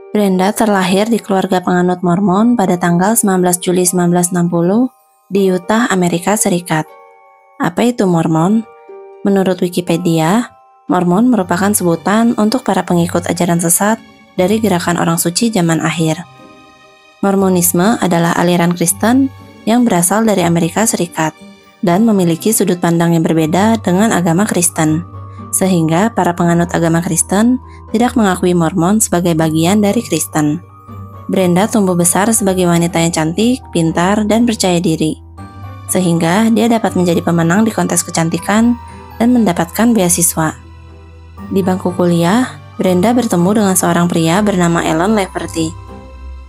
Brenda terlahir di keluarga penganut Mormon pada tanggal 19 Juli 1960 di Utah, Amerika Serikat. Apa itu Mormon? Menurut Wikipedia, Mormon merupakan sebutan untuk para pengikut ajaran sesat dari gerakan orang suci zaman akhir. Mormonisme adalah aliran Kristen yang berasal dari Amerika Serikat dan memiliki sudut pandang yang berbeda dengan agama Kristen, sehingga para penganut agama Kristen tidak mengakui Mormon sebagai bagian dari Kristen. Brenda tumbuh besar sebagai wanita yang cantik, pintar, dan percaya diri, sehingga dia dapat menjadi pemenang di kontes kecantikan dan mendapatkan beasiswa. Di bangku kuliah, Brenda bertemu dengan seorang pria bernama Ellen Leverty.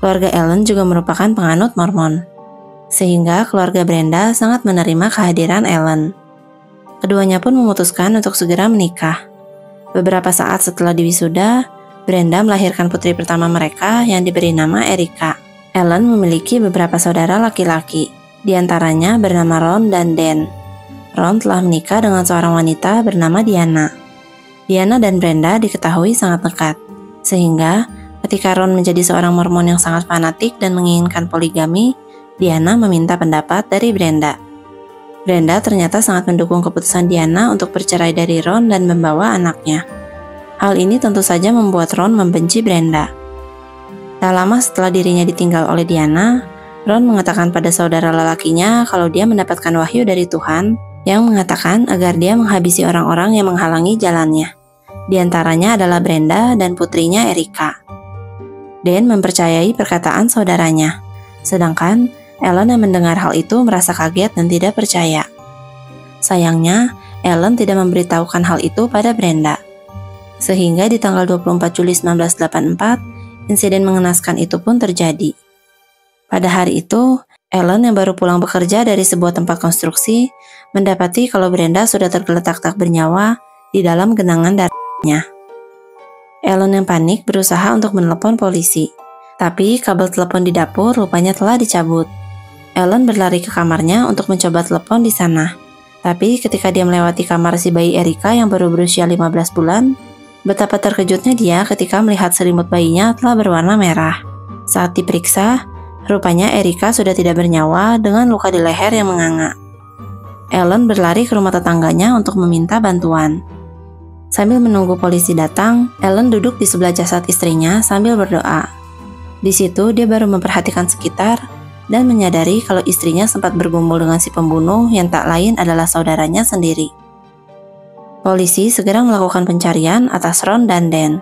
Keluarga Ellen juga merupakan penganut Mormon, sehingga keluarga Brenda sangat menerima kehadiran Ellen. Keduanya pun memutuskan untuk segera menikah. Beberapa saat setelah diwisuda, Brenda melahirkan putri pertama mereka yang diberi nama Erika. Ellen memiliki beberapa saudara laki-laki, di antaranya bernama Ron dan Dan. Ron telah menikah dengan seorang wanita bernama Diana. Diana dan Brenda diketahui sangat dekat, sehingga ketika Ron menjadi seorang Mormon yang sangat fanatik dan menginginkan poligami, Diana meminta pendapat dari Brenda. Brenda ternyata sangat mendukung keputusan Diana untuk bercerai dari Ron dan membawa anaknya. Hal ini tentu saja membuat Ron membenci Brenda. Tak lama setelah dirinya ditinggal oleh Diana, Ron mengatakan pada saudara lelakinya kalau dia mendapatkan wahyu dari Tuhan yang mengatakan agar dia menghabisi orang-orang yang menghalangi jalannya. Di antaranya adalah Brenda dan putrinya Erika. Dan mempercayai perkataan saudaranya, sedangkan Ellen yang mendengar hal itu merasa kaget dan tidak percaya. Sayangnya, Ellen tidak memberitahukan hal itu pada Brenda. Sehingga di tanggal 24 Juli 1984, insiden mengenaskan itu pun terjadi. Pada hari itu, Ellen yang baru pulang bekerja dari sebuah tempat konstruksi, mendapati kalau Brenda sudah tergeletak tak bernyawa di dalam genangan darahnya. Ellen yang panik berusaha untuk menelepon polisi, tapi kabel telepon di dapur rupanya telah dicabut. Ellen berlari ke kamarnya untuk mencoba telepon di sana. Tapi ketika dia melewati kamar si bayi Erika yang baru berusia 15 bulan, betapa terkejutnya dia ketika melihat selimut bayinya telah berwarna merah. Saat diperiksa, rupanya Erika sudah tidak bernyawa dengan luka di leher yang menganga. Ellen berlari ke rumah tetangganya untuk meminta bantuan. Sambil menunggu polisi datang, Ellen duduk di sebelah jasad istrinya sambil berdoa. Di situ dia baru memperhatikan sekitar dan menyadari kalau istrinya sempat bergumul dengan si pembunuh yang tak lain adalah saudaranya sendiri. Polisi segera melakukan pencarian atas Ron dan Dan.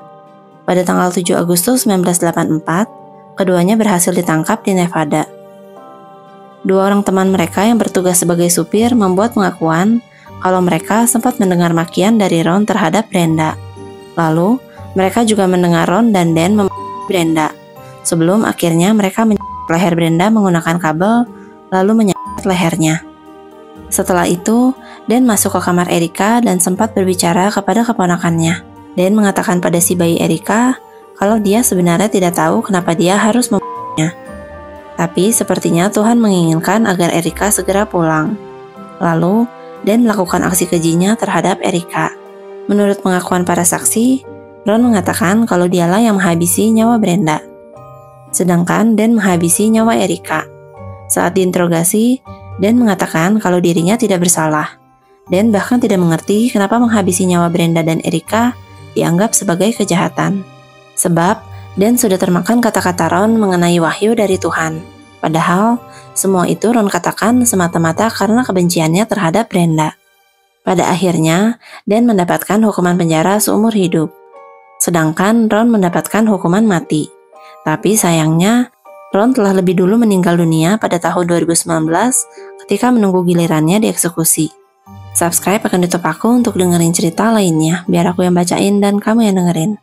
Pada tanggal 7 Agustus 1984, keduanya berhasil ditangkap di Nevada. Dua orang teman mereka yang bertugas sebagai supir membuat pengakuan kalau mereka sempat mendengar makian dari Ron terhadap Brenda. Lalu, mereka juga mendengar Ron dan Dan memaki Brenda, sebelum akhirnya mereka leher Brenda menggunakan kabel, lalu menyayat lehernya. Setelah itu, Dan masuk ke kamar Erika dan sempat berbicara kepada keponakannya. Dan mengatakan pada si bayi Erika kalau dia sebenarnya tidak tahu kenapa dia harus membunuhnya. Tapi sepertinya Tuhan menginginkan agar Erika segera pulang. Lalu, Dan melakukan aksi kejinya terhadap Erika. Menurut pengakuan para saksi, Ron mengatakan kalau dialah yang menghabisi nyawa Brenda, sedangkan Dan menghabisi nyawa Erika. Saat diinterogasi, Dan mengatakan kalau dirinya tidak bersalah. Dan bahkan tidak mengerti kenapa menghabisi nyawa Brenda dan Erika dianggap sebagai kejahatan. Sebab Dan sudah termakan kata-kata Ron mengenai wahyu dari Tuhan. Padahal, semua itu Ron katakan semata-mata karena kebenciannya terhadap Brenda. Pada akhirnya, Dan mendapatkan hukuman penjara seumur hidup. Sedangkan Ron mendapatkan hukuman mati. Tapi sayangnya, Ron telah lebih dulu meninggal dunia pada tahun 2019 ketika menunggu gilirannya dieksekusi. Subscribe akan YouTube aku untuk dengerin cerita lainnya, biar aku yang bacain dan kamu yang dengerin.